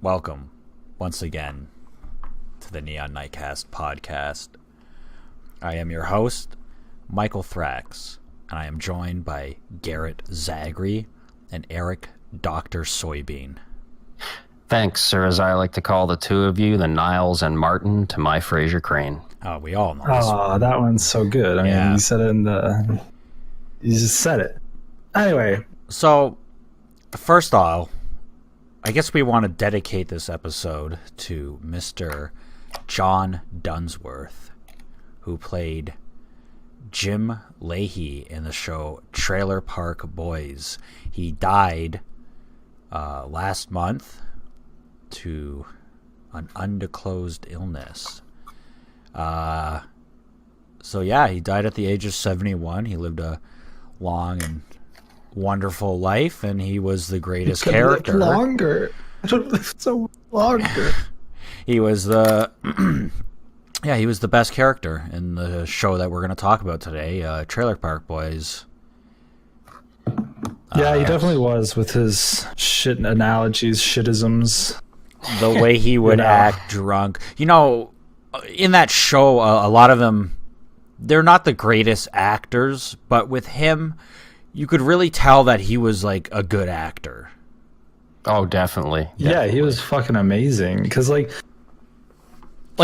Welcome once again to the Neon Nightcast podcast. I am your host, Michael Thrax, and I am joined by Garrett Zagri and Eric Dr. Soybean. Thanks, or as I like to call the two of you, the Niles and Martin to my Fraser Crane. Oh, we all know this. Oh, that one's so good. I mean, you said it you just said it. Anyway. So, first off, I guess we want to dedicate this episode to Mr. John Dunsworth, who played Jim Lahey in the show Trailer Park Boys. He died last month to an undisclosed illness. So yeah, he died at the age of 71. He lived a long and wonderful life, and he was the greatest character. Longer. I don't live so longer. He was the he was the best character in the show that we're going to talk about today, Trailer Park Boys. Yeah, he definitely was, with his shit analogies, shitisms. The way he would act drunk. You know, in that show, a lot of them, they're not the greatest actors, but with him, you could really tell that he was like a good actor. Oh, definitely. Yeah, he was fucking amazing. Because, he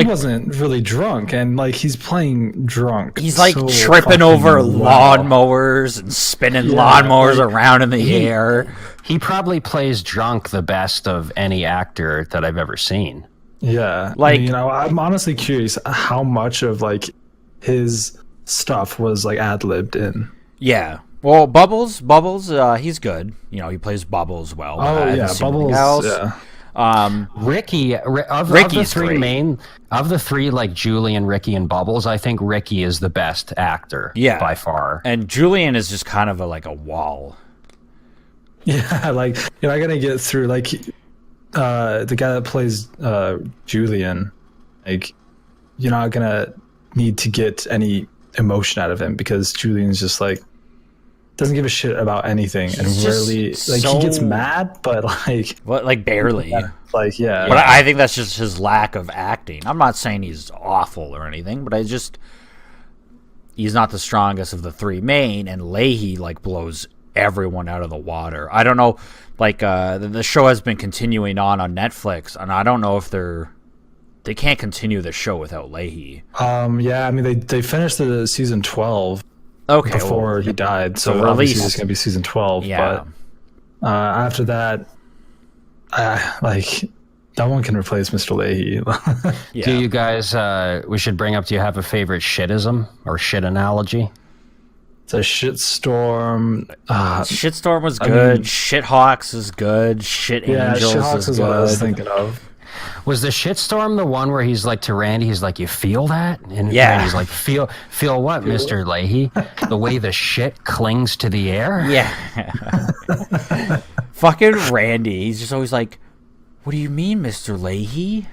wasn't really drunk, and, he's playing drunk. He's, tripping over lawnmowers and spinning lawnmowers around in the air. He probably plays drunk the best of any actor that I've ever seen. Yeah. I'm honestly curious how much of, his stuff was, ad-libbed in. Yeah. Well, Bubbles, he's good. You know, he plays Bubbles well. Oh, yeah, Bubbles, yeah. Ricky, of the three, Julian, Ricky, and Bubbles, I think Ricky is the best actor by far. And Julian is just kind of a wall. Yeah, you're not gonna get through the guy that plays Julian. You're not gonna need to get any emotion out of him, because Julian's just doesn't give a shit about anything, and rarely he gets mad, but barely. Yeah. But I think that's just his lack of acting. I'm not saying he's awful or anything, but he's not the strongest of the three main, and Lahey blows everyone out of the water. I don't know, the show has been continuing on Netflix, and I don't know if they can't continue the show without Lahey. Yeah, I mean they finished the season 12. Okay, before he died, so obviously it's going to be season 12. Yeah. But after that, no one can replace Mr. Lahey. Yeah. Do you guys? We should bring up. Do you have a favorite shitism or shit analogy? It's a shitstorm. Shitstorm was good. Shithawks is good. Shit Angels Shithawks is good. What I was thinking of. Was the shitstorm the one where he's to Randy, he's you feel that? And yeah. Randy's feel what, Mr. Lahey? The way the shit clings to the air? Yeah. Fucking Randy. He's just always what do you mean, Mr. Lahey?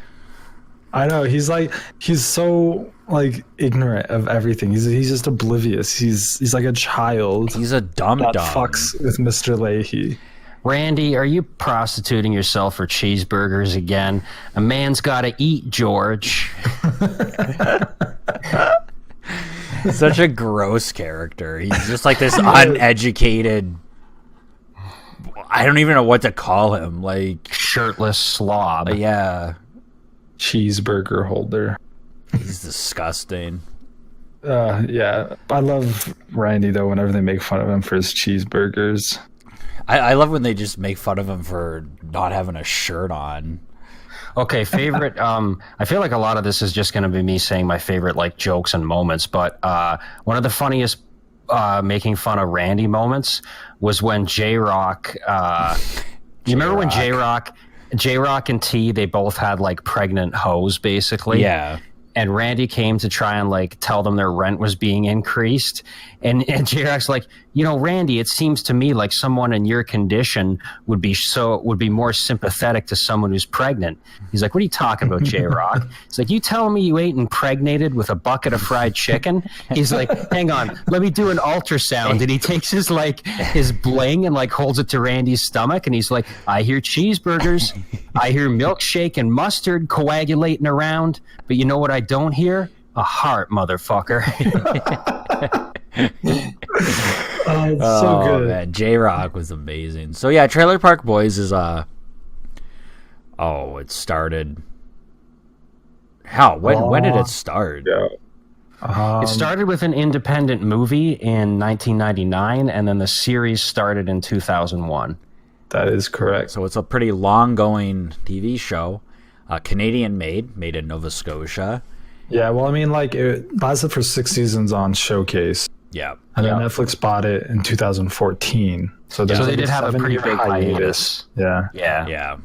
I know. He's so ignorant of everything. He's just oblivious. He's like a child. He's a dumb that fucks with Mr. Lahey. Randy, are you prostituting yourself for cheeseburgers again? A man's got to eat, George. Such a gross character. He's just this uneducated... I don't even know what to call him. Shirtless slob. Yeah. Cheeseburger holder. He's disgusting. Yeah. I love Randy, though, whenever they make fun of him for his cheeseburgers. I love when they just make fun of him for not having a shirt on. Okay, favorite. I feel like a lot of this is just going to be me saying my favorite jokes and moments, but one of the funniest making fun of Randy moments was when J-Rock. You remember when J-Rock and T, they both had pregnant hoes basically? Yeah. And Randy came to try and tell them their rent was being increased, and J-Rock's Randy, it seems to me like someone in your condition would be more sympathetic to someone who's pregnant. He's what are you talking about, J-Rock? He's you telling me you ate impregnated with a bucket of fried chicken? He's hang on, let me do an ultrasound. And he takes his bling and holds it to Randy's stomach, and he's I hear cheeseburgers. I hear milkshake and mustard coagulating around, but you know what I don't hear? A heart, motherfucker. It's so good. Man, J-Rock was amazing. So yeah, Trailer Park Boys is it started. How? When did it start? Yeah. It started with an independent movie in 1999, and then the series started in 2001. That is correct. So it's a pretty long-going TV show. Canadian made in Nova Scotia. Yeah, well, I mean, like, it lasted for 6 seasons on Showcase. Yeah. And then Netflix bought it in 2014. So they did have a pretty 7-year big hiatus. Yeah. Yeah.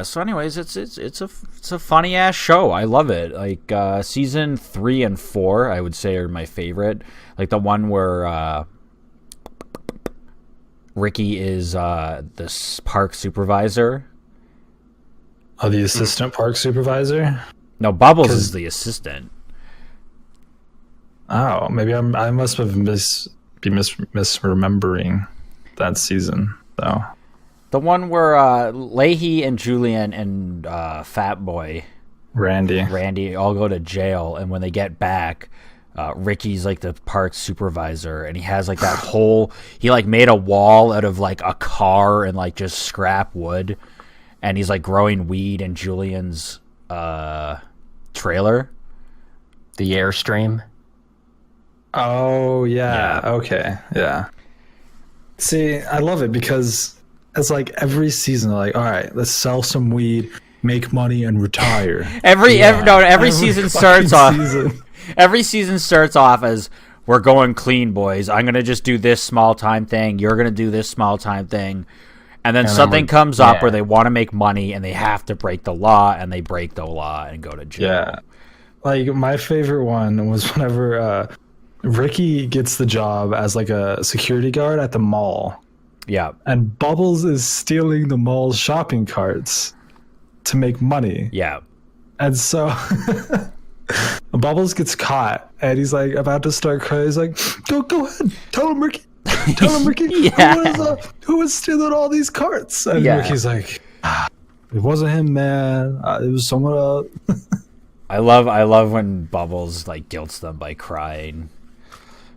So anyways, it's a funny ass show. I love it. Like season 3 and 4, I would say are my favorite. Like the one where Ricky is this park supervisor. Oh, the assistant park supervisor? No, Bubbles is the assistant. Oh, maybe I must have misremembering that season though. The one where Lahey and Julian and Fat Boy Randy all go to jail, and when they get back, Ricky's like the park supervisor, and he has like that whole he like made a wall out of like a car and like just scrap wood, and he's like growing weed in Julian's trailer. The Airstream. Oh yeah. Okay. Yeah. See, I love it because it's like every season, they're like, all right, let's sell some weed, make money, and retire. Every season starts off. Every season starts off as we're going clean, boys. I'm gonna just do this small time thing. You're gonna do this small time thing, and then something comes up where they want to make money and they have to break the law, and they break the law and go to jail. Yeah, like my favorite one was whenever Ricky gets the job as like a security guard at the mall. Yeah. And Bubbles is stealing the mall's shopping carts to make money. Yeah. And so Bubbles gets caught and he's like about to start crying. He's like, go ahead. Tell him, Ricky. Tell him, Ricky. Yeah. Who was stealing all these carts? And Ricky's like, it wasn't him, man. It was someone else. I love when Bubbles like guilts them by crying.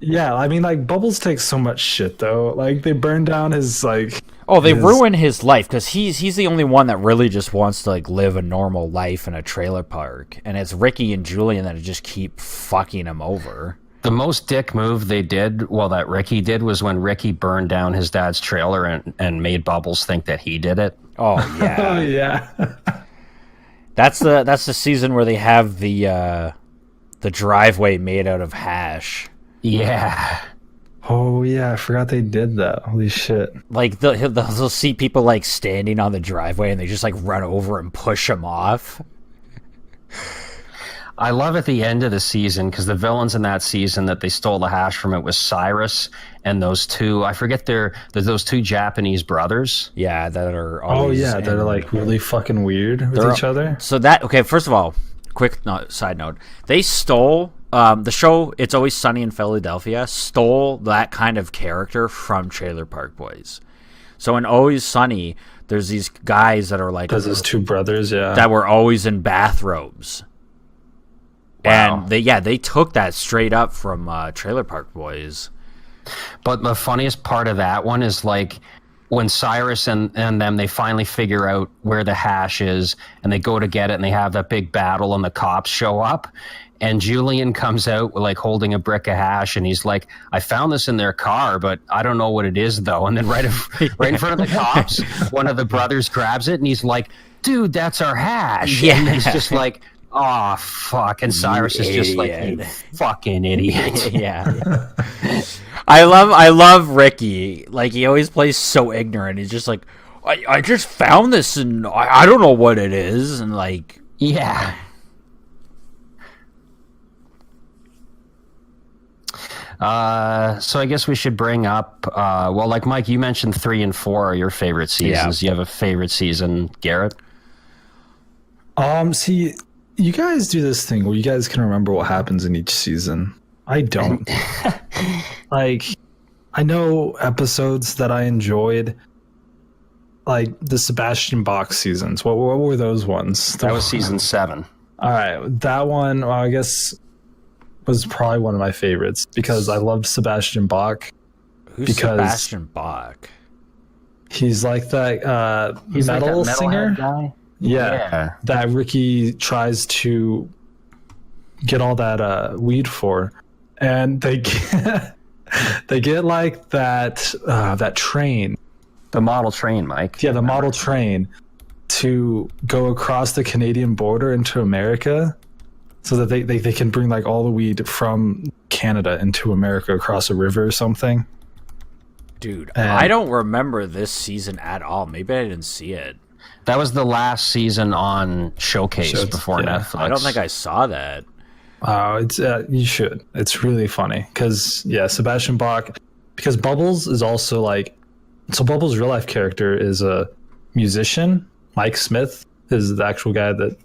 Yeah, I mean, like, Bubbles takes so much shit, though. Like, they burn down his, like... Oh, they ruin his life, because he's the only one that really just wants to, like, live a normal life in a trailer park. And it's Ricky and Julian that just keep fucking him over. The most dick move they did, that Ricky did, was when Ricky burned down his dad's trailer and made Bubbles think that he did it. Oh, yeah. Oh, yeah. That's the season where they have the driveway made out of hash. Yeah. Oh, yeah, I forgot they did that. Holy shit. Like, they'll see people, like, standing on the driveway, and they just, like, run over and push them off. I love at the end of the season, because the villains in that season that they stole the hash from it was Cyrus and those two, I forget those two Japanese brothers. Yeah, that are always... Oh, yeah, that are, like, really fucking weird with each other. So okay, first of all, quick side note. They stole... the show It's Always Sunny in Philadelphia stole that kind of character from Trailer Park Boys. So in Always Sunny, there's these guys that are like... Because his two brothers, yeah. That were always in bathrobes. Wow. And they took that straight up from Trailer Park Boys. But the funniest part of that one is like when Cyrus and them, they finally figure out where the hash is and they go to get it and they have that big battle and the cops show up. And Julian comes out like holding a brick of hash, and he's like, "I found this in their car, but I don't know what it is though." And then right in front of the cops, one of the brothers grabs it, and he's like, "Dude, that's our hash." Yeah. And he's just like, "Oh fuck!" And Cyrus is just like, "You fucking idiot." Yeah. I love Ricky. Like, he always plays so ignorant. He's just like, "I just found this, and I don't know what it is," and like, yeah. So I guess we should bring up, like Mike, you mentioned 3 and 4 are your favorite seasons. Yeah. You have a favorite season, Garrett? See, you guys do this thing where you guys can remember what happens in each season. I don't. Like, I know episodes that I enjoyed, like the Sebastian Bach seasons. What were those ones? That was season 7. All right, that one, well, I guess, was probably one of my favorites because I loved Sebastian Bach. Who's Sebastian Bach? He's like that He's metal like that singer guy. Yeah, that Ricky tries to get all that weed for, and they get like that train, the model train, Mike. Yeah, the model train to go across the Canadian border into America, so that they can bring like all the weed from Canada into America across a river or something. Dude, I don't remember this season at all. Maybe I didn't see it. That was the last season on Showcase before Netflix. I don't think I saw that. Oh, it's you should. It's really funny because Sebastian Bach, because Bubbles is also like, so Bubbles' real life character is a musician. Mike Smith is the actual guy that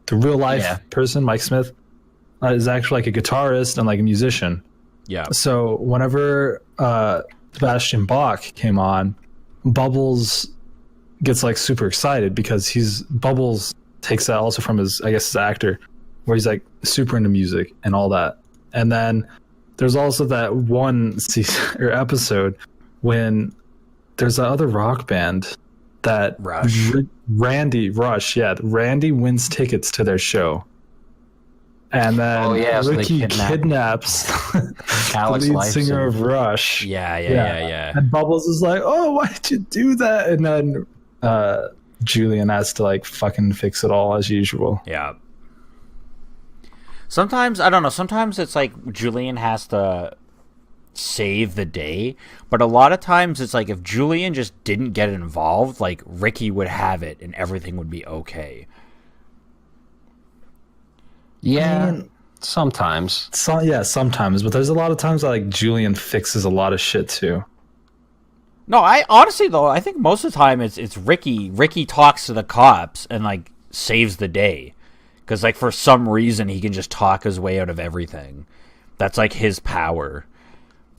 the real life person. Mike Smith is actually like a guitarist and like a musician. Yeah. So whenever Sebastian Bach came on, Bubbles gets like super excited because Bubbles takes that also from his actor, where he's like super into music and all that. And then there's also that one season or episode when there's that other rock band that Rush. Randy wins tickets to their show. And then Ricky kidnaps the lead singer of Rush. Yeah. And Bubbles is like, "Oh, why did you do that?" And then Julian has to like fucking fix it all as usual. Yeah. Sometimes, I don't know, sometimes it's like Julian has to save the day, but a lot of times it's like if Julian just didn't get involved, like Ricky would have it and everything would be okay. Yeah, sometimes. Sometimes, but there's a lot of times that like Julian fixes a lot of shit too. No, I honestly though, I think most of the time it's Ricky. Ricky talks to the cops and like saves the day. Because like for some reason he can just talk his way out of everything. That's like his power.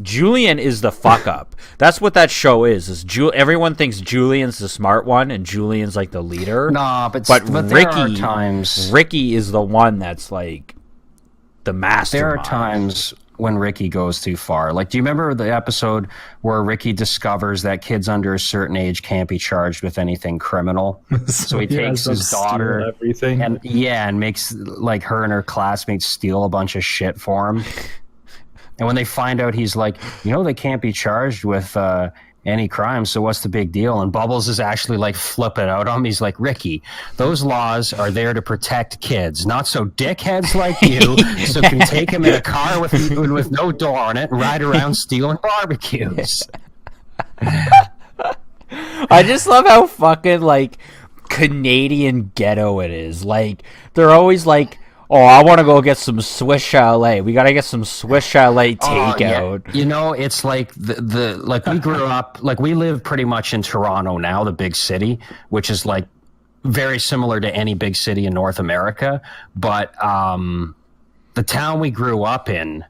Julian is the fuck up. That's what that show is everyone thinks Julian's the smart one and Julian's like the leader. Nah, but Ricky, there are times Ricky is the one that's like the mastermind. There are times when Ricky goes too far. Like, do you remember the episode where Ricky discovers that kids under a certain age can't be charged with anything criminal? So he takes his daughter everything. and makes like her and her classmates steal a bunch of shit for him. And when they find out, he's like, they can't be charged with any crime, so what's the big deal? And Bubbles is actually like flipping out on him. He's like, Ricky, those laws are there to protect kids, not so dickheads like you so can take them in a car with no door on it and ride around stealing barbecues. I just love how fucking like Canadian ghetto it is. Like they're always like, "Oh, I want to go get some Swiss Chalet. We got to get some Swiss Chalet takeout." Yeah. It's like like we grew up, like we live pretty much in Toronto now, the big city, which is like very similar to any big city in North America. But the town we grew up in,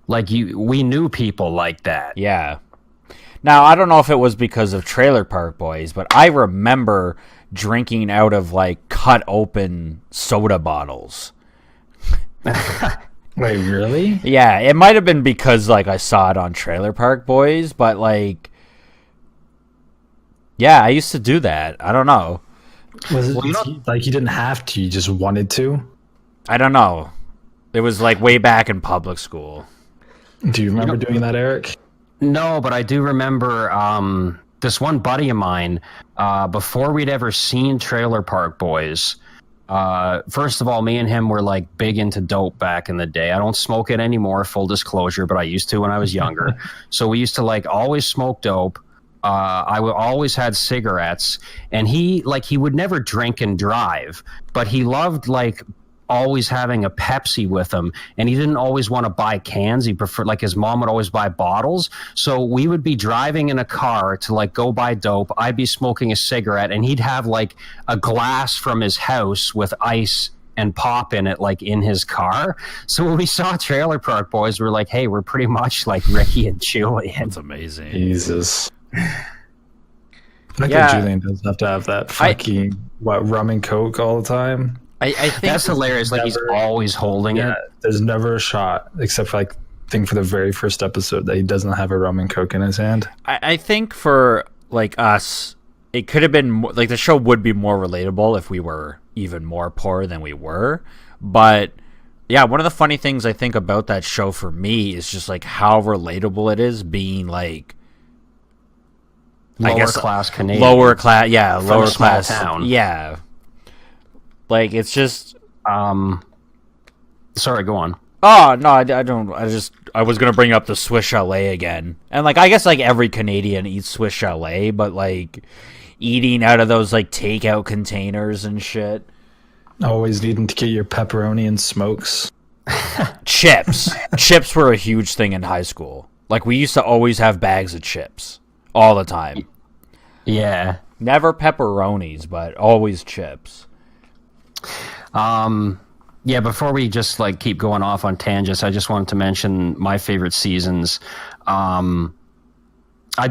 like we knew people like that. Yeah. Now, I don't know if it was because of Trailer Park Boys, but I remember drinking out of like cut open soda bottles. Wait, really? Yeah, it might have been because like I saw it on Trailer Park Boys, but like, yeah, I used to do that. I don't know. Was it like you didn't have to? You just wanted to? I don't know. It was like way back in public school. Do you remember doing that, Eric? No, but I do remember this one buddy of mine. Before we'd ever seen Trailer Park Boys. First of all, me and him were like big into dope back in the day. I don't smoke it anymore, full disclosure, but I used to when I was younger. So we used to like always smoke dope. I always had cigarettes, and he would never drink and drive, but he loved like always having a Pepsi with him, and he didn't always want to buy cans. He preferred, like, his mom would always buy bottles. So we would be driving in a car to like go buy dope. I'd be smoking a cigarette, and he'd have like a glass from his house with ice and pop in it, like in his car. So when we saw Trailer Park Boys, we're like, hey, we're pretty much like Ricky and Julian. That's amazing. Jesus. I think Julian does have to have that fucking rum and coke all the time. I think that's hilarious. Like, he's always holding it. There's never a shot except for for the very first episode that he doesn't have a rum and coke in his hand. I think for us, it could have been more, the show would be more relatable if we were even more poor than we were. But yeah, one of the funny things I think about that show for me is just how relatable it is being lower class Canadian. Lower class town. Yeah. It's just sorry, go on. Oh, no, I don't. I was going to bring up the Swiss chalet again. And, I guess, every Canadian eats Swiss chalet, but, eating out of those, takeout containers and shit. Always needing to get your pepperoni and smokes. Chips. Chips were a huge thing in high school. We used to always have bags of chips. All the time. Yeah. Never pepperonis, but always chips. Yeah, before we just keep going off on tangents, I just wanted to mention my favorite seasons. I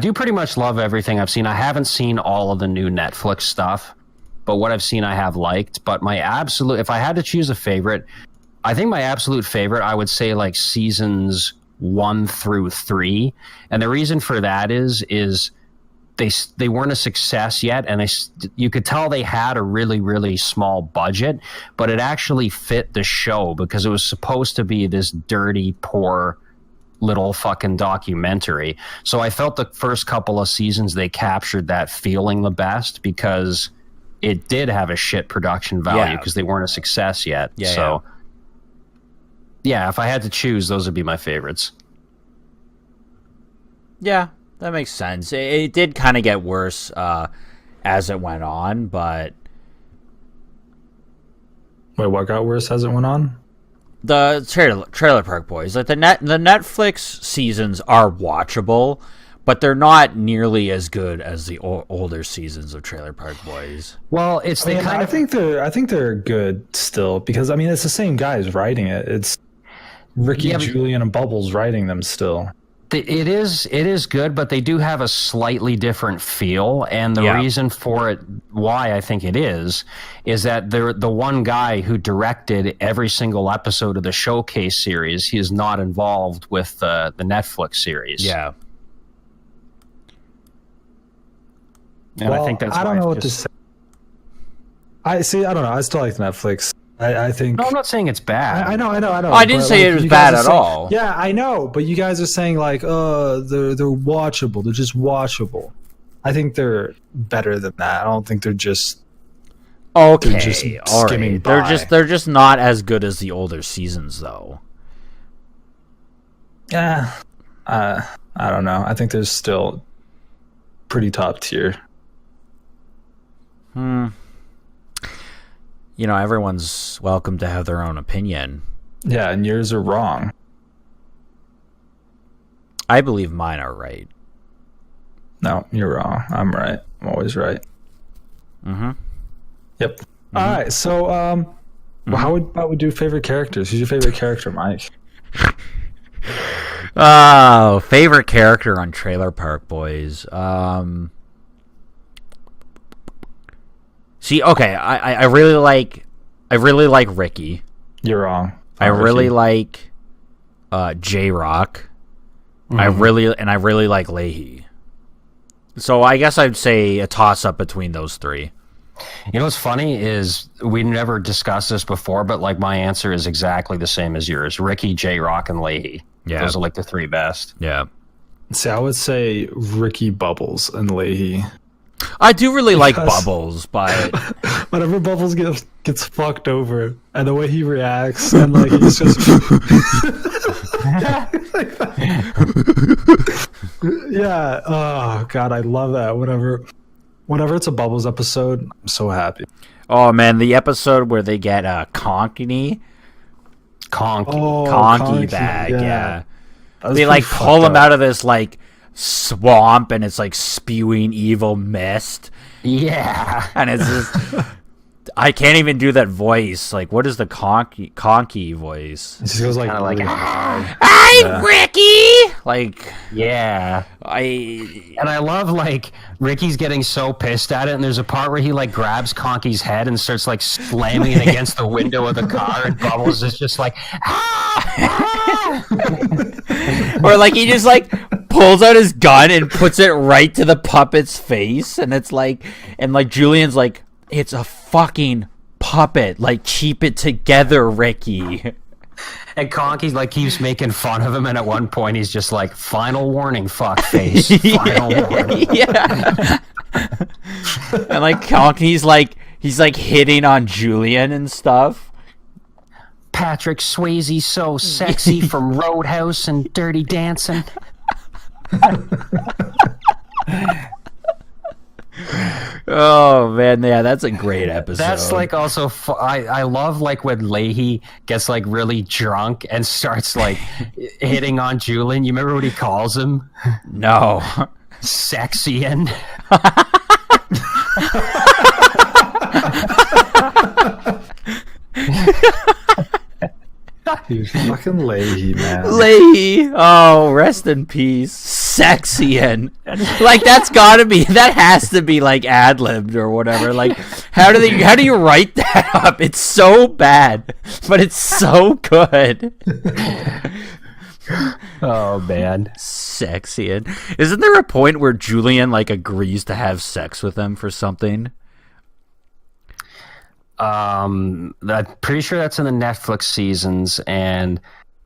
do pretty much love everything I've seen. I haven't seen all of the new Netflix stuff, but what I've seen I have liked. But if I had to choose a favorite, I think my absolute favorite, I would say seasons 1 through 3. And the reason for that is they weren't a success yet, and you could tell they had a really, really small budget, but it actually fit the show because it was supposed to be this dirty, poor little fucking documentary. So I felt the first couple of seasons they captured that feeling the best because it did have a shit production value because they weren't a success yet. Yeah, if I had to choose, those would be my favorites. Yeah. That makes sense. It did kind of get worse as it went on, but... Wait, what got worse as it went on? The Trailer Park Boys. The Netflix seasons are watchable, but they're not nearly as good as the older seasons of Trailer Park Boys. Well, I think they're good still because it's the same guys writing it. It's Ricky, Julian, and Bubbles writing them still. It is good, but they do have a slightly different feel, and the reason for it, why I think it is that the one guy who directed every single episode of the Showcase series, he is not involved with the Netflix series. Yeah. And I think that's I don't know what to say. I don't know. I still like Netflix. I think. No, I'm not saying it's bad. I know. Oh, I didn't say it was bad at all. Yeah, I know, but you guys are saying they're watchable. They're just watchable. I think they're better than that. I don't think they're just. Okay, they're just skimming by. They're just not as good as the older seasons, though. Yeah, I don't know. I think they're still pretty top tier. Everyone's welcome to have their own opinion. Yeah, and yours are wrong. I believe mine are right. No, you're wrong. I'm right. I'm always right. Mm-hmm. Yep. Mm-hmm. All right, so how about we do favorite characters? Who's your favorite character, Mike? Oh, favorite character on Trailer Park Boys. See, okay, I really like Ricky. You're wrong. I really like J-Rock. I really like Lahey. So I guess I'd say a toss up between those three. You know what's funny is we never discussed this before, but my answer is exactly the same as yours. Ricky, J-Rock, and Lahey. Yeah. Those are the three best. Yeah. See, I would say Ricky, Bubbles, and Lahey. I do really like Bubbles, but whenever Bubbles gets fucked over and the way he reacts and he's just yeah, oh god, I love that. Whenever it's a Bubbles episode, I'm so happy. Oh man, the episode where they get Conky bag, yeah. They pull him out of this swamp and it's spewing evil mist. Yeah. And it's just I can't even do that voice. Like, what is the conky voice? It just goes like, Kinda like, really "Ah!" high. I'm Ricky. Like, Yeah. And I love, like, Ricky's getting so pissed at it, and there's a part where he, like, grabs Conky's head and starts, like, slamming it against the window of the car, and Bubbles is just like, ah! or like he just like pulls out his gun and puts it right to the puppet's face, and it's like, and like Julian's like, it's a fucking puppet. Like, keep it together, Ricky. And Conky, like, keeps making fun of him, and at one point he's just like, final warning, fuckface. Final warning. Yeah. And like Conky's like, he's like hitting on Julian and stuff. Patrick Swayze so sexy from Roadhouse and Dirty Dancing. Oh man, yeah, that's a great episode. That's like also I love like when Lahey gets like really drunk and starts like hitting on Julian. You remember what he calls him? No. Sexian. Dude, fucking Lahey, man. Lahey. Oh, rest in peace. Sexian. Like, that has to be like ad-libbed or whatever. Like, how do you write that up? It's so bad, but it's so good. Oh man. Sexian. Isn't there a point where Julian like agrees to have sex with him for something? I'm pretty sure that's in the Netflix seasons, and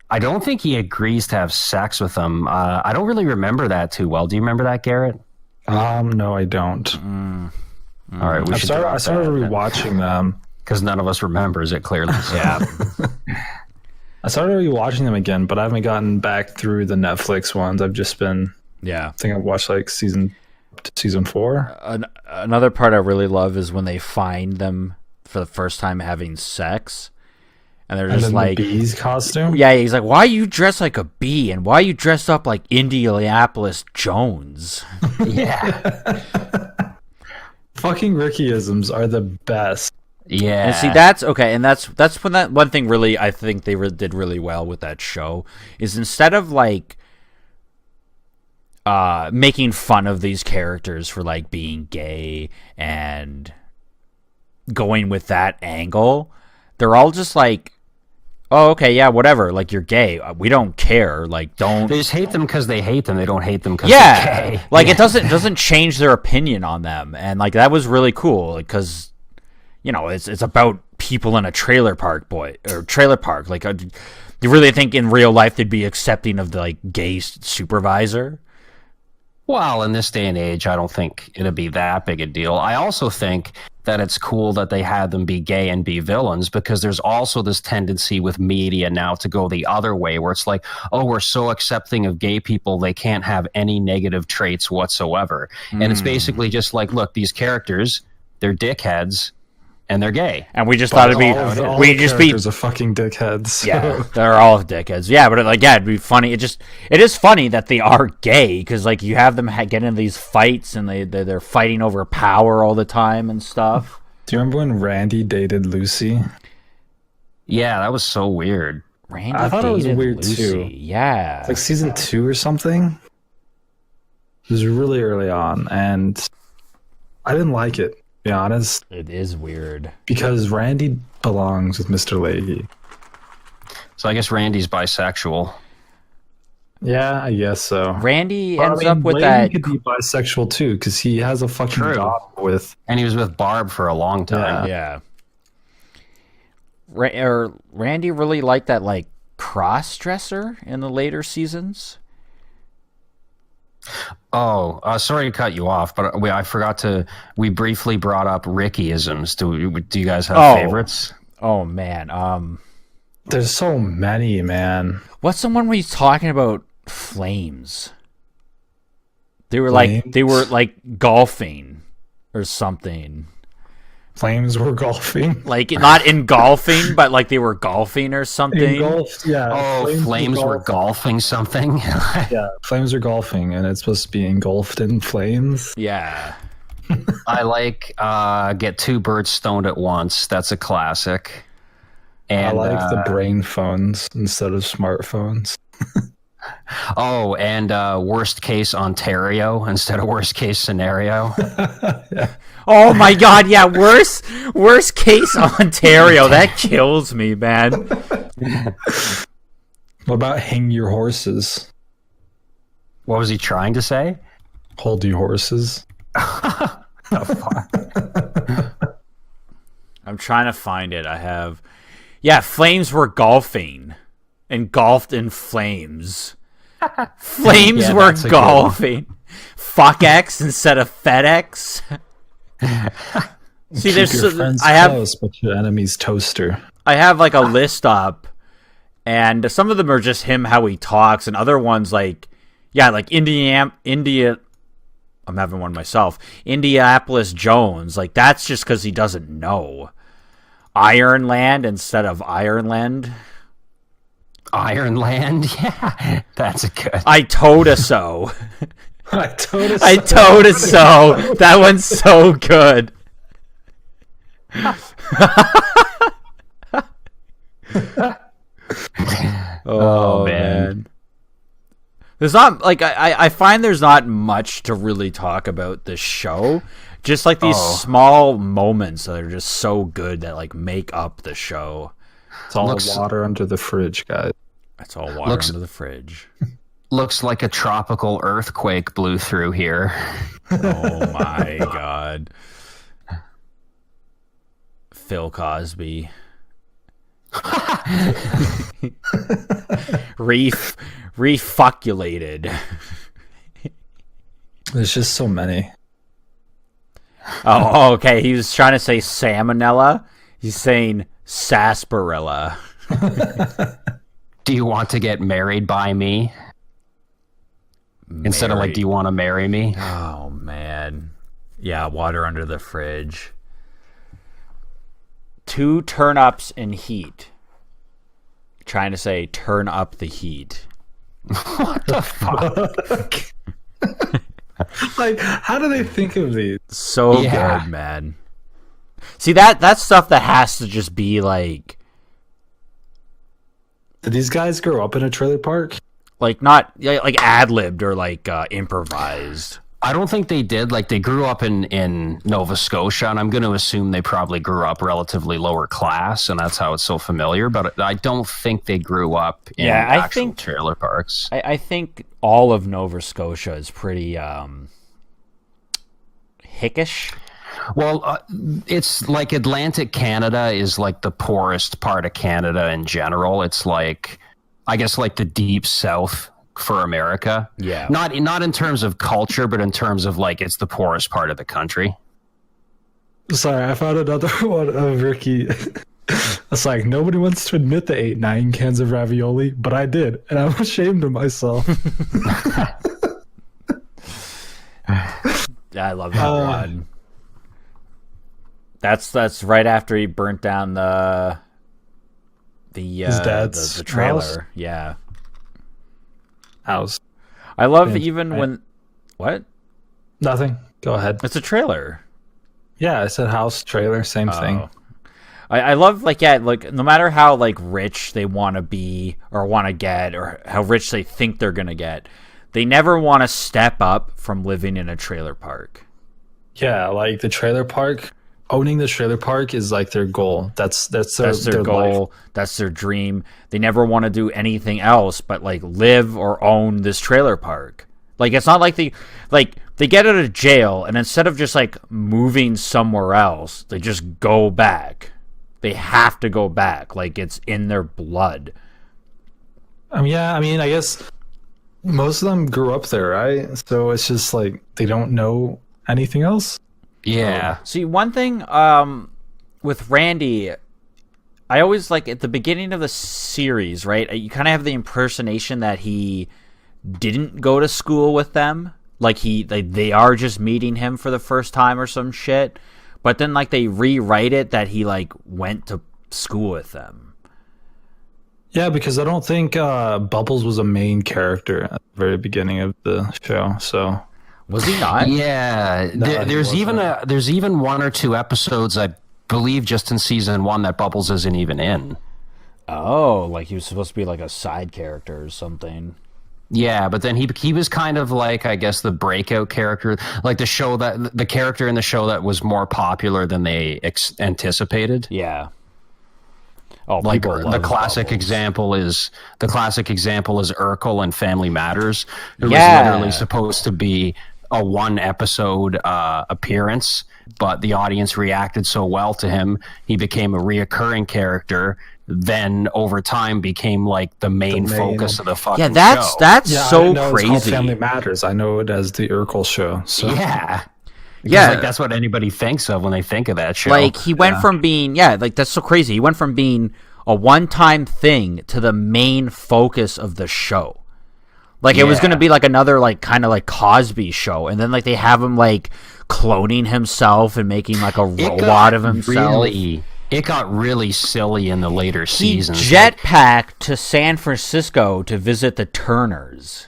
I don't think he agrees to have sex with them. I don't really remember that too well. Do you remember that, Garrett? No, I don't. All right, we I should started rewatching them. because none of us remembers it clearly. Yeah. I started rewatching them again, but I haven't gotten back through the Netflix ones. I've just been, Yeah. I think I've watched like season 4. Another part I really love is when they find them for the first time having sex, and they're And just then like, the bees costume. yeah, he's like, why are you dressed like a bee, and why are you dressed up like Indianapolis Jones? Yeah. Fucking Rickyisms are the best. Yeah. And see, that's okay, and that's when that one thing really I think they did really well with that show is instead of like making fun of these characters for like being gay and going with that angle, they're all just like, oh, okay, yeah, whatever, like, you're gay, we don't care, like, don't. They just hate them because they hate them. They don't hate them because Yeah, they're gay. like, it doesn't change their opinion on them, and like that was really cool because, you know, it's about people in a trailer park, like, do you really think in real life they'd be accepting of the like gay supervisor? Well, in this day and age, I don't think it'd be that big a deal. I also think that it's cool that they had them be gay and be villains, because there's also this tendency with media now to go the other way, where it's like, oh, we're so accepting of gay people, they can't have any negative traits whatsoever. And it's basically just like, look, these characters, they're dickheads, and they're gay. And we just thought it'd be, All we'd the just be, characters are fucking dickheads. yeah, they're all dickheads. Yeah, but like, yeah, it'd be funny. It is funny that they are gay, because like you have them get in these fights and they're fighting over power all the time and stuff. Do you remember when Randy dated Lucy? Yeah, that was so weird. Randy I thought it was dated weird, Lucy. too. Yeah, It's like season 2 or something. It was really early on, and I didn't like it, to be honest, it is weird. because Randy belongs with Mr. Lahey. So I guess Randy's bisexual. Yeah, I guess so. Randy But, ends up with Lahey that. could be bisexual too, because he has a fucking True. job with. And he was with Barb for a long time. Yeah. Randy really liked that like cross-dresser in the later seasons. Oh, sorry to cut you off, but I forgot to. We briefly brought up Rickyisms. Do you guys have favorites? Oh man, There's so many, man. what's the one where he's talking about flames? They were Flames? like golfing or something. Flames were golfing. Like not in golfing, but like they were golfing or something. Engulfed, yeah. Oh, flames were golfing something. Yeah, flames are golfing, and it's supposed to be engulfed in flames. Yeah. I like Get Two Birds Stoned at Once. That's a classic. And, I like the brain phones instead of smartphones. Oh, and Worst Case Ontario instead of Worst Case Scenario. Yeah. Oh my god, yeah, worst case Ontario. That kills me, man. What about hang your horses? What was he trying to say? Hold your horses. I'm trying to find it. I have flames were golfing and golfed in flames. Flames Yeah, were that's a good golfing. Fuck X instead of FedEx. See, Keep there's your friends close, but your enemy's toaster. I have like a list up, and some of them are just him how he talks, and other ones like India. I'm having one myself. Indianapolis Jones, like that's just because he doesn't know. Ironland instead of Ireland. Ironland, yeah, that's a good. I told us so. I told us. I told us so. That one's so good. Oh man. There's not like I find there's not much to really talk about this show. Just like these small moments that are just so good that like make up the show. It's all water under the fridge, guys. It's all water under the fridge. Looks like a tropical earthquake blew through here. Oh my god. Phil Cosby. Refuculated. There's just so many. Oh, okay. He was trying to say salmonella. He's saying sarsaparilla. Do you want to get married by me? Instead of like, do you want to marry me? Oh, man. Yeah, water under the fridge. 2 turn-ups in heat. Trying to say turn up the heat. What the fuck? Like, how do they think of these? So good, man. See, that's stuff that has to just be like... Did these guys grow up in a trailer park? Like, not like ad-libbed or like improvised. I don't think they did. Like, they grew up in Nova Scotia, and I'm going to assume they probably grew up relatively lower class, and that's how it's so familiar. But I don't think they grew up in actual trailer parks. I think all of Nova Scotia is pretty hickish. Well, it's like Atlantic Canada is like the poorest part of Canada in general. It's like, I guess, like the deep south for America. Yeah. Not in terms of culture, but in terms of like it's the poorest part of the country. Sorry, I found another one of Ricky. It's like, nobody wants to admit they ate 9 cans of ravioli, but I did, and I'm ashamed of myself. I love that one. That's right after he burnt down his dad's the trailer. house? Yeah. House. I love even when what? Nothing. Go ahead. It's a trailer. Yeah, I said house, trailer, same thing. I love like no matter how like rich they want to be or want to get or how rich they think they're gonna get, they never want to step up from living in a trailer park. Yeah, like the trailer park. Owning the trailer park is like their goal. That's their goal. life. That's their dream. They never want to do anything else but like live or own this trailer park. Like it's not like they get out of jail and instead of just like moving somewhere else, they just go back. They have to go back. Like it's in their blood. I mean, I guess most of them grew up there, right? So it's just like they don't know anything else. Yeah. See, one thing with Randy, I always like at the beginning of the series, right? You kind of have the impersonation that he didn't go to school with them, like they are just meeting him for the first time or some shit. But then like they rewrite it that he like went to school with them. Yeah, because I don't think Bubbles was a main character at the very beginning of the show. So Was he not? Yeah, No, there's he even one or two episodes, I believe, just in season 1 that Bubbles isn't even in. Oh, like he was supposed to be like a side character or something. Yeah, but then he was kind of like, I guess, the breakout character, like the character in the show that was more popular than they anticipated. Yeah. Oh, Like people love the classic Bubbles. example is Urkel in Family Matters. It Yeah. was literally supposed to be a 1-episode appearance, but the audience reacted so well to him, he became a reoccurring character. Then over time became like the main focus of the fucking show. That's Yeah, I so didn't know it was called crazy. Family Matters. I know it as the Urkel show. So Yeah. Yeah. Like that's what anybody thinks of when they think of that show. Like he went from being like that's so crazy. He went from being a one-time thing to the main focus of the show. Like it was going to be like another like kind of like Cosby show, and then like they have him like cloning himself and making like a robot of himself. It got really silly in the later He seasons. jetpacked to San Francisco to visit the Turners.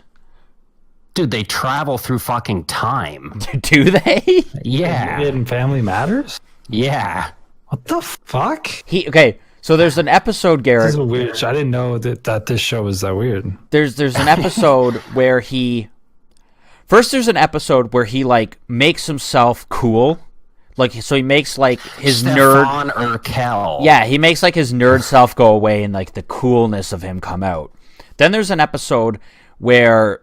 Dude, they travel through fucking time. Do they? Yeah. in Family Matters. Yeah. What the fuck? Okay, so there's an episode, This Garrett. is weird. I didn't know that this show was that weird. There's an episode where there's an episode where he like makes himself cool. Like so he makes like his nerd Stefan Urkel. Yeah, he makes like his nerd self go away and like the coolness of him come out. Then there's an episode where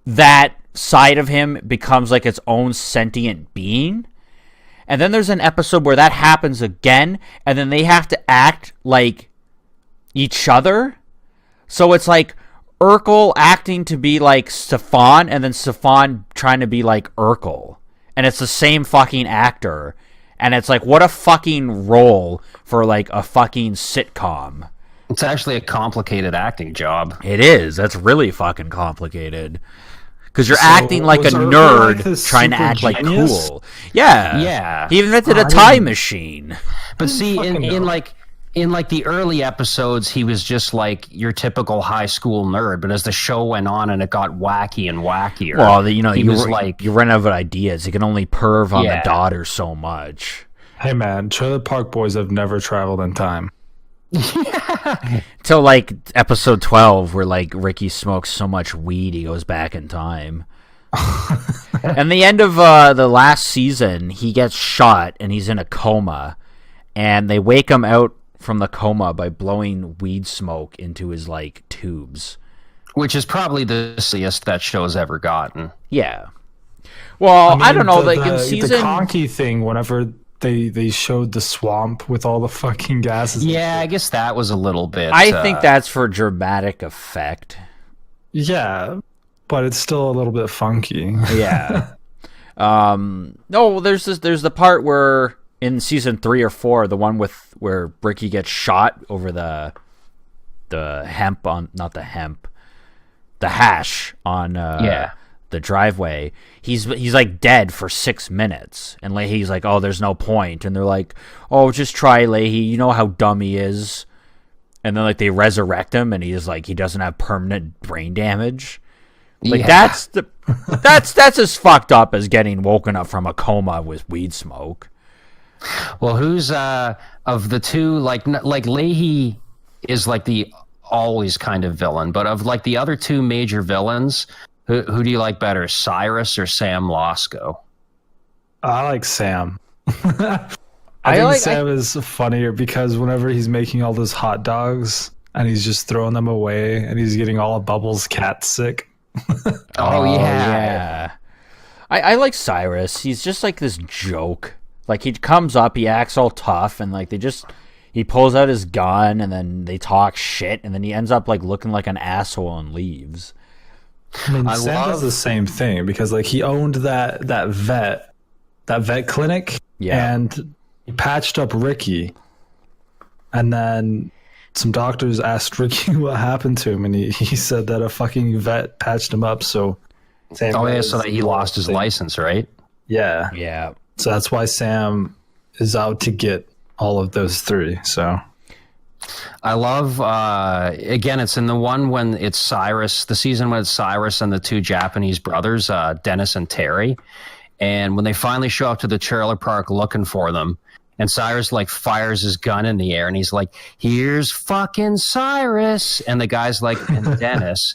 that side of him becomes like its own sentient being. And then there's an episode where that happens again, and then they have to act like each other. So it's like Urkel acting to be like Stefan, and then Stefan trying to be like Urkel. And it's the same fucking actor. And it's like, what a fucking role for like a fucking sitcom. It's actually a complicated acting job. It is. That's really fucking complicated. Because you're acting like a was Urkel nerd like this trying to super act like genius? cool. Yeah. Yeah. He invented a time machine. But see, fucking in know. like the early episodes, he was just like your typical high school nerd. But as the show went on and it got wacky and wackier, Well, he was like, you run out of ideas. You can only perv on the Yeah. daughter so much. Hey man, Trailer Park Boys have never traveled in time. Till like episode 12 where like Ricky smokes so much weed he goes back in time. And the end of the last season, he gets shot and he's in a coma, and they wake him out from the coma by blowing weed smoke into his like tubes. which is probably the silliest that show's ever gotten. Yeah. Well, I don't know. The, Like in the season, conky thing, whenever they showed the swamp with all the fucking gases. and Yeah, I guess that was a little bit. I think that's for dramatic effect. Yeah, but it's still a little bit funky. Yeah. No, there's the part where in season 3 or 4, the one with where Ricky gets shot over the hemp on, not the hemp, the hash on the driveway. He's like dead for 6 minutes, and Lahey's like, oh, there's no point, and they're like, oh, just try Lahey, you know how dumb he is. And then like they resurrect him, and he's like, he doesn't have permanent brain damage. Like that's as fucked up as getting woken up from a coma with weed smoke. Well, who's of the two, like Lahey is like the always kind of villain, but of like the other two major villains, who do you like better, Cyrus or Sam Losco? I like Sam. I think Sam is funnier because whenever he's making all those hot dogs and he's just throwing them away and he's getting all of Bubbles' cat sick. Oh yeah. I like Cyrus. He's just like this joke. Like he comes up, he acts all tough, and like he pulls out his gun, and then they talk shit, and then he ends up like looking like an asshole and leaves. I mean, Sam does the same thing because like he owned that vet clinic, and he patched up Ricky, and then some doctors asked Ricky what happened to him, and he said that a fucking vet patched him up. So so that he lost his license, right? Yeah. Yeah. So that's why Sam is out to get all of those three. So I love, again, it's in the one when it's Cyrus, the season when it's Cyrus and the two Japanese brothers, Dennis and Terry. And when they finally show up to the trailer park looking for them, and Cyrus like fires his gun in the air and he's like, here's fucking Cyrus. And the guy's like, and Dennis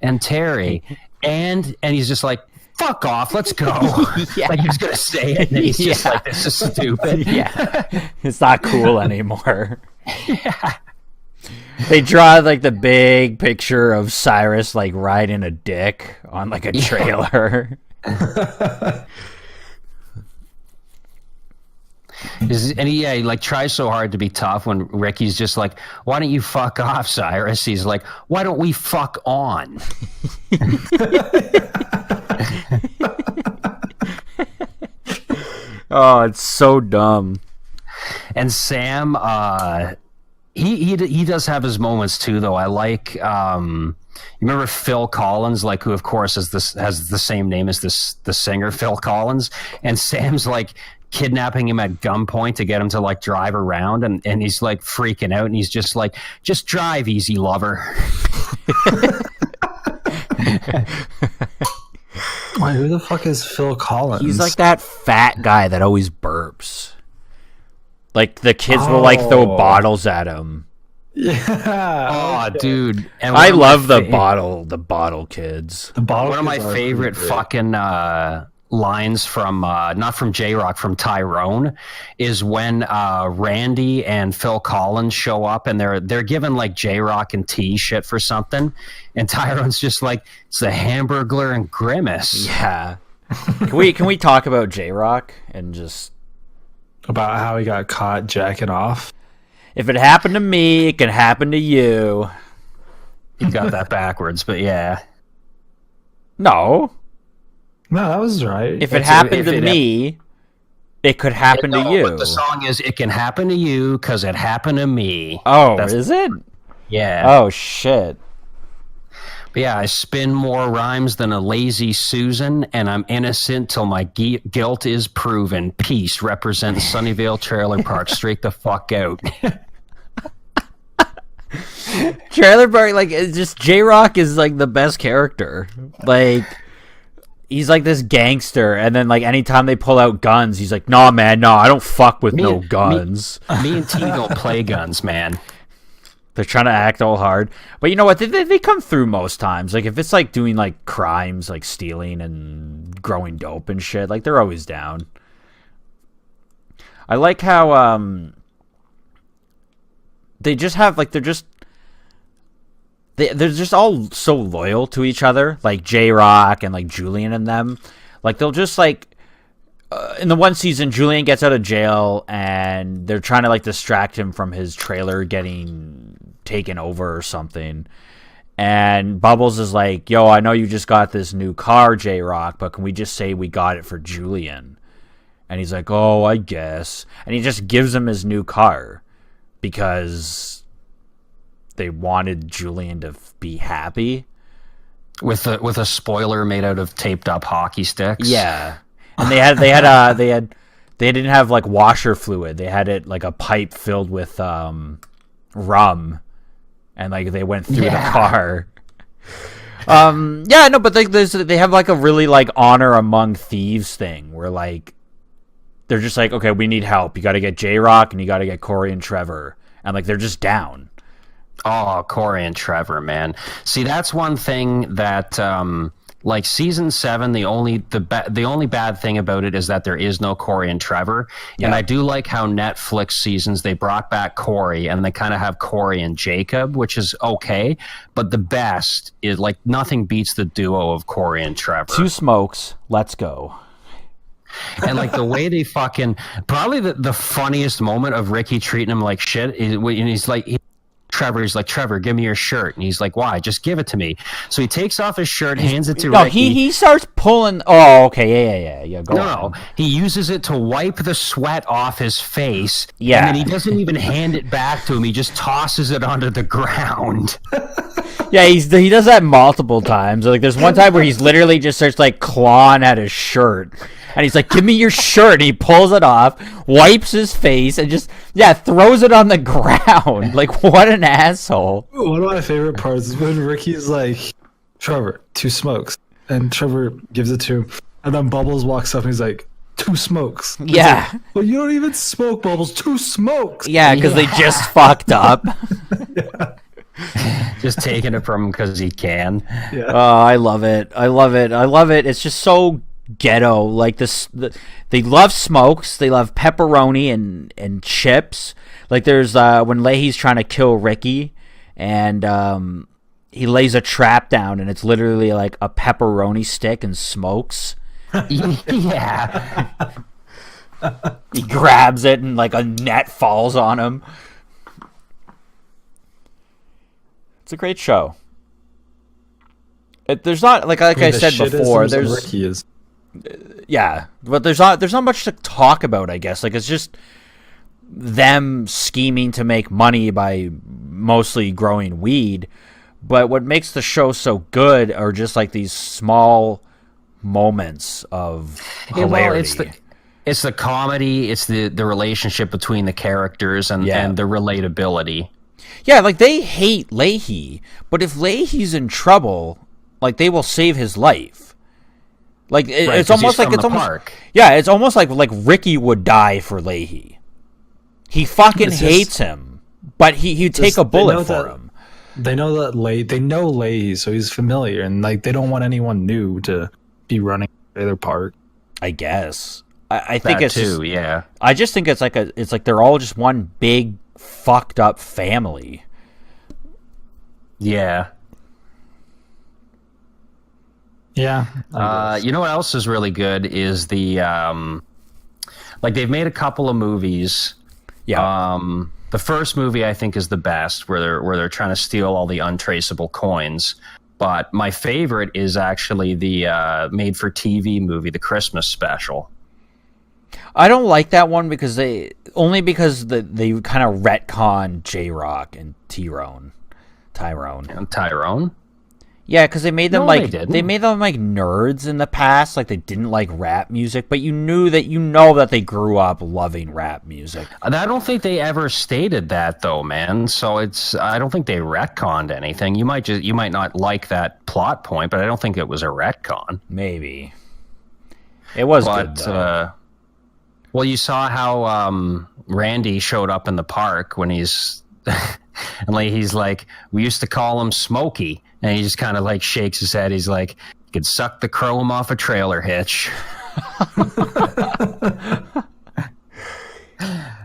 and Terry. And he's just like, fuck off, let's go. Yeah. Like he was going to say it. And he's just like, this is stupid. Yeah. It's not cool anymore. Yeah. They draw like the big picture of Cyrus like riding a dick on like a trailer. And he like tries so hard to be tough when Ricky's just like, why don't you fuck off, Cyrus? He's like, why don't we fuck on? Oh, it's so dumb. And Sam, he does have his moments too, though. I like, you remember Phil Collins, like who of course has the same name as the singer Phil Collins, and Sam's like kidnapping him at gunpoint to get him to like drive around, and he's like freaking out, and he's just like, just drive easy, lover. Wait, who the fuck is Phil Collins? He's like that fat guy that always burps. Like the kids will like throw bottles at him. Yeah. Oh, dude! And I love the bottle kids. The bottle one of my kids are favorite pretty great. fucking lines from not from J-Rock, from Tyrone, is when Randy and Phil Collins show up and they're giving like J-Rock and T shit for something, and Tyrone's just like, it's the Hamburglar and Grimace. Yeah. Can we talk about J-Rock and just About how he got caught jacking off. if it happened to me, it can happen to you. You got that backwards, but yeah. No. No, that was right. If it happened to me, it could happen to you. But the song is, it can happen to you because it happened to me. Oh, is it? Yeah. Oh, shit. But yeah, I spin more rhymes than a lazy Susan, and I'm innocent till my guilt is proven. Peace represents Sunnyvale Trailer Park. Straight the fuck out. Trailer Park, like, it's just J-Rock is like the best character. Like, he's like this gangster, and then like anytime they pull out guns, he's like, "Nah, man, no, I don't fuck with no guns." Me and T don't play guns, man. They're trying to act all hard, but you know what? They come through most times. Like if it's like doing like crimes, like stealing and growing dope and shit, like they're always down. I like how they just have like they're just all so loyal to each other, like J-Rock and like Julian and them. Like they'll just like in the one season, Julian gets out of jail and they're trying to like distract him from his trailer getting taken over or something. And Bubbles is like, "Yo, I know you just got this new car, J-Rock, but can we just say we got it for Julian?" And he's like, "Oh, I guess." And he just gives him his new car because they wanted Julian to be happy with a spoiler made out of taped up hockey sticks. Yeah, and they didn't have like washer fluid. They had it like a pipe filled with rum, and like they went through the car. Yeah, no, but they have like a really like honor among thieves thing where like they're just like, okay, we need help. You got to get J-Rock and you got to get Corey and Trevor, and like they're just down. Oh, Corey and Trevor, man. See, that's one thing that, like season 7, the only bad thing about it is that there is no Corey and Trevor. Yeah. And I do like how Netflix seasons, they brought back Corey and they kind of have Corey and Jacob, which is okay. But the best is like nothing beats the duo of Corey and Trevor. Two smokes, let's go. And like the way they fucking, probably the funniest moment of Ricky treating him like shit is when he's like, Trevor's like, "Trevor, give me your shirt." And he's like, "Why? Just give it to me." So he takes off his shirt, hands it to Ricky. He starts pulling. Oh, okay, yeah. Go on. No, he uses it to wipe the sweat off his face. Yeah, and then he doesn't even hand it back to him. He just tosses it onto the ground. Yeah, he does that multiple times. Like, there's one time where he's literally just starts like clawing at his shirt, and he's like, "Give me your shirt!" And he pulls it off, wipes his face, and just throws it on the ground. Like, what an asshole! One of my favorite parts is when Ricky's like, "Trevor, 2 smokes," and Trevor gives it to him, and then Bubbles walks up and he's like, 2 smokes. Yeah. Like, well, you don't even smoke, Bubbles. 2 smokes. Yeah, because they just fucked up. Just taking it from him because he can. Yeah. Oh, I love it. I love it. I love it. It's just so ghetto. Like they love smokes. They love pepperoni and chips. Like there's when Lahey's trying to kill Ricky, and he lays a trap down, and it's literally like a pepperoni stick and smokes. Yeah. He grabs it, and like a net falls on him. It's a great show. There's not like I said before. There's Ricky is. Yeah, but there's not much to talk about. I guess like it's just them scheming to make money by mostly growing weed. But what makes the show so good are just like these small moments of hilarity. Well, it's the comedy. It's the relationship between the characters and the relatability. Yeah, like they hate Lahey, but if Lahey's in trouble, like they will save his life. Like it's almost like it's almost like Ricky would die for Lahey. He fucking hates him, but he'd take a bullet for him. They know that Lahey, so he's familiar, and like they don't want anyone new to be running their park. I guess. I think that it's too. Yeah. I just think it's like they're all just one big fucked up family. Yeah. Yeah. You know what else is really good is the like they've made a couple of movies. Yeah. The first movie I think is the best, where they're trying to steal all the untraceable coins. But my favorite is actually the made-for-TV movie, the Christmas Special. I don't like that one because they kind of retcon J-Rock and Tyrone. And Tyrone? Yeah, because they made them they made them like nerds in the past, like they didn't like rap music, but you know that they grew up loving rap music. I don't think they ever stated that though, man. So I don't think they retconned anything. You might not like that plot point, but I don't think it was a retcon. Maybe it was good though. Well, you saw how Randy showed up in the park when he's and like he's like, we used to call him Smokey. And he just kind of like shakes his head. He's like, you could suck the chrome off a trailer hitch.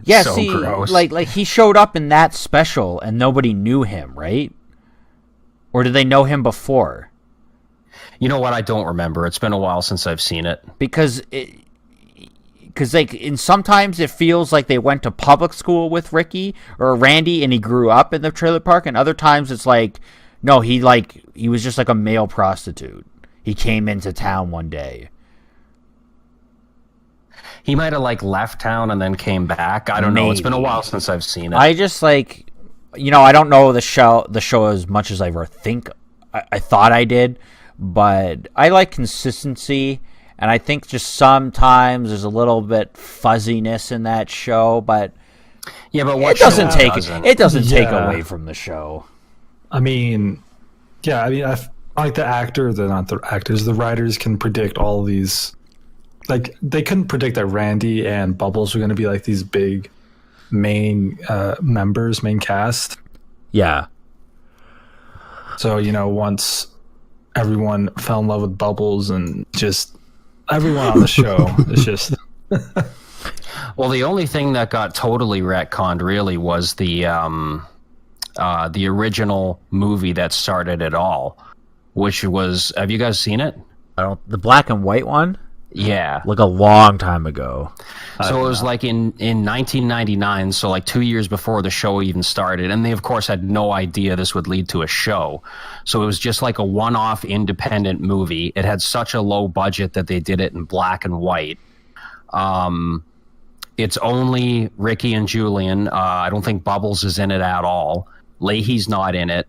Yeah, so see, gross. like he showed up in that special and nobody knew him, right? Or did they know him before? You know what? I don't remember. It's been a while since I've seen it. Because sometimes it feels like they went to public school with Ricky or Randy and he grew up in the trailer park, and other times it's like, no, he was just like a male prostitute. He came into town one day. He might have like left town and then came back. I don't know. It's been a while since I've seen it. I just like, I don't know the show as much as I ever think I thought I did, but I like consistency, and I think just sometimes there's a little bit fuzziness in that show, but what it doesn't take away from the show. I mean, I like the actor, not the actors. The writers can predict all these. Like, they couldn't predict that Randy and Bubbles were going to be like these big main members, main cast. Yeah. So, once everyone fell in love with Bubbles and just everyone on the show, it's just. Well, the only thing that got totally retconned really was the original movie that started it all, which was, have you guys seen it? The black and white one? Yeah. Like a long time ago. So it was like in 1999, so like 2 years before the show even started, and they of course had no idea this would lead to a show. So it was just like a one-off independent movie. It had such a low budget that they did it in black and white. It's only Ricky and Julian. I don't think Bubbles is in it at all. Lahey's not in it.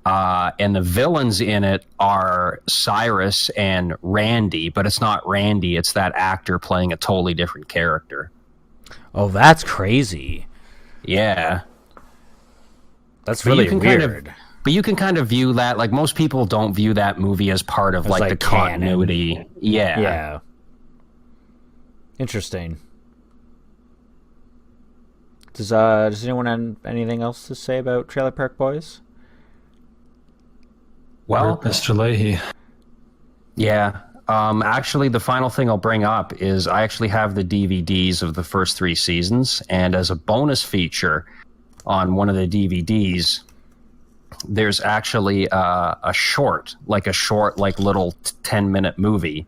And the villains in it are Cyrus and Randy, but it's not Randy. It's that actor playing a totally different character. Oh, that's crazy. Yeah. That's really weird. But you can kind of view that, like, most people don't view that movie as part of, like the canon. continuity. Yeah. Yeah. Interesting. Does anyone have anything else to say about Trailer Park Boys? Well, Mr. Lahey. Yeah. Actually, the final thing I'll bring up is I actually have the DVDs of the first 3 seasons, and as a bonus feature on one of the DVDs, there's actually a short little 10-minute movie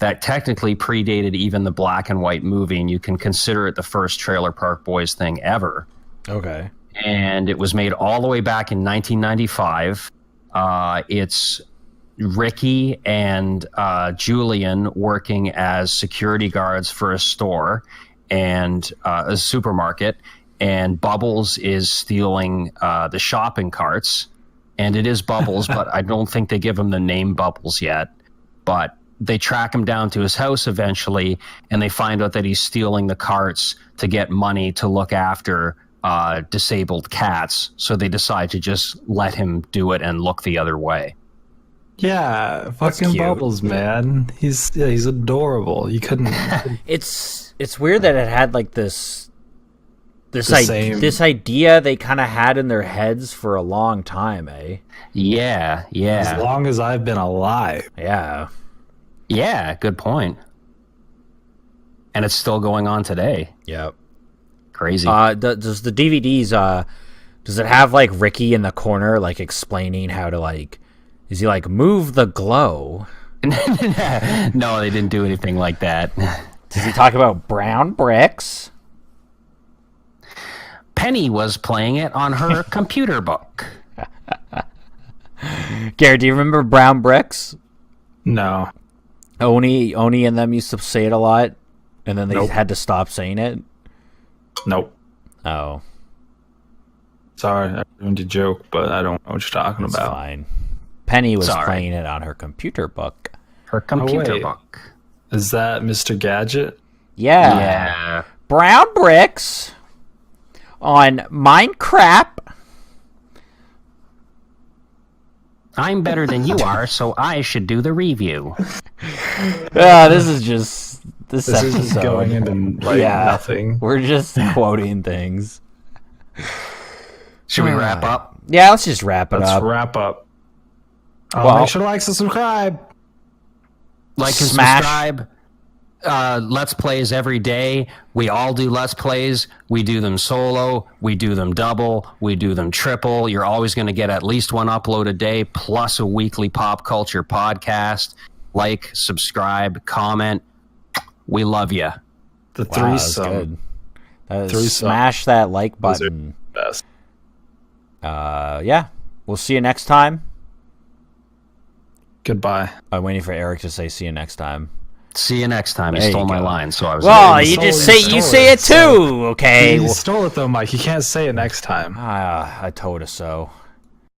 that technically predated even the black and white movie, and you can consider it the first Trailer Park Boys thing ever. Okay. And it was made all the way back in 1995. It's Ricky and Julian working as security guards for a store and a supermarket, and Bubbles is stealing the shopping carts. And it is Bubbles, but I don't think they give him the name Bubbles yet. But they track him down to his house eventually, and they find out that he's stealing the carts to get money to look after disabled cats. So they decide to just let him do it and look the other way. Yeah, fucking cute. Bubbles, man. He's adorable. You couldn't. It's weird that it had like this same- idea they kind of had in their heads for a long time, eh? Yeah. As long as I've been alive. Yeah. Yeah, good point. And it's still going on today. Yep. Crazy. Does the DVDs does it have like Ricky in the corner like explaining how to like, is he like move the glow? No, they didn't do anything like that. Does he talk about brown bricks? Penny was playing it on her computer book. Garrett, do you remember brown bricks? No. Oni and them used to say it a lot, and then they Nope. had to stop saying it. Nope. Oh, Sorry, I ruined your joke, but I don't know what you're talking it's about. fine. Penny was Sorry. playing it on her computer book. Her computer wait. book. Is that Mr. Gadget? Yeah. Yeah. Brown bricks on Minecraft. I'm better than you are, so I should do the review. This is just this This is episode. just going into like nothing. We're just quoting things. Should we wrap up? Yeah, let's just wrap it Let's up. wrap up. Well- Make sure to like and subscribe. Like and Smash. subscribe. Let's plays every day. We all do Let's Plays. We do them solo. We do them double. We do them triple. You're always going to get at least one upload a day, plus a weekly pop culture podcast. Like, subscribe, comment. We love you. The Wow, that was threesome. good. Threesome. Smash that like Those are button. best. Yeah, we'll see you next time. Goodbye. I'm waiting for Eric to say "see you next time." See you next time. He There you stole my go. line, so I was. Well, he you stole- just he say you stole say it, it so- too, okay? You stole it though, Mike. You can't say it next time. I told us so.